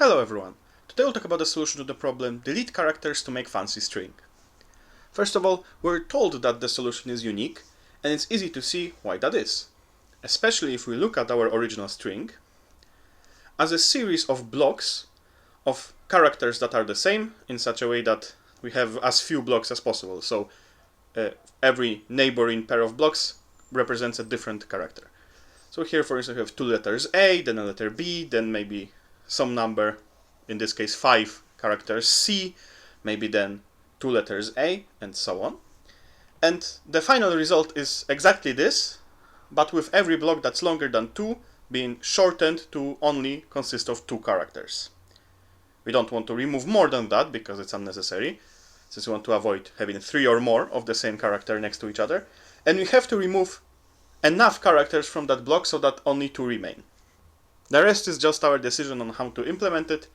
Hello everyone! Today we'll talk about the solution to the problem delete characters to make fancy string. First of all, we're told that the solution is unique, and it's easy to see why that is. Especially if we look at our original string as a series of blocks of characters that are the same in such a way that we have as few blocks as possible. So every neighboring pair of blocks represents a different character. So here, for instance, we have two letters A, then a letter B, then maybe some number, in this case 5 characters C, maybe then 2 letters A, and so on. And the final result is exactly this, but with every block that's longer than 2 being shortened to only consist of 2 characters. We don't want to remove more than that because it's unnecessary, since we want to avoid having 3 or more of the same character next to each other. And we have to remove enough characters from that block so that only 2 remain. The rest is just our decision on how to implement it.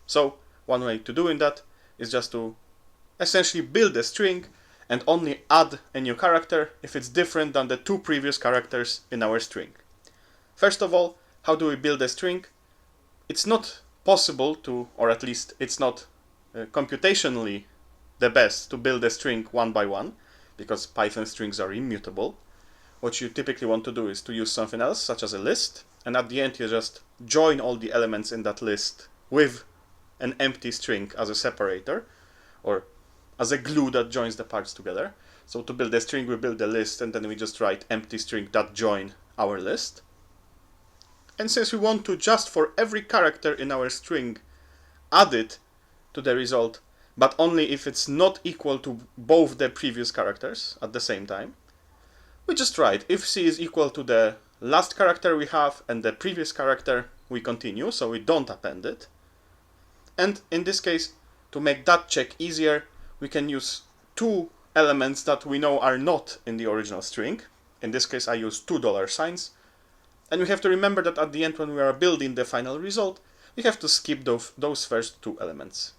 So one way to doing that is just to essentially build a string and only add a new character if it's different than the 2 previous characters in our string. First of all, how do we build a string? It's not possible to, or at least it's not computationally the best to build a string one by one, because Python strings are immutable. What you typically want to do is to use something else, such as a list, and at the end you just join all the elements in that list with an empty string as a separator, or as a glue that joins the parts together. So to build a string, we build a list, and then we just write empty string that join our list. And since we want to just for every character in our string add it to the result, but only if it's not equal to both the previous characters at the same time, we just write if C is equal to the last character we have and the previous character, we continue, so we don't append it. And in this case, to make that check easier, we can use 2 elements that we know are not in the original string. In this case, I use $2 signs. And we have to remember that at the end, when we are building the final result, we have to skip those first 2 elements.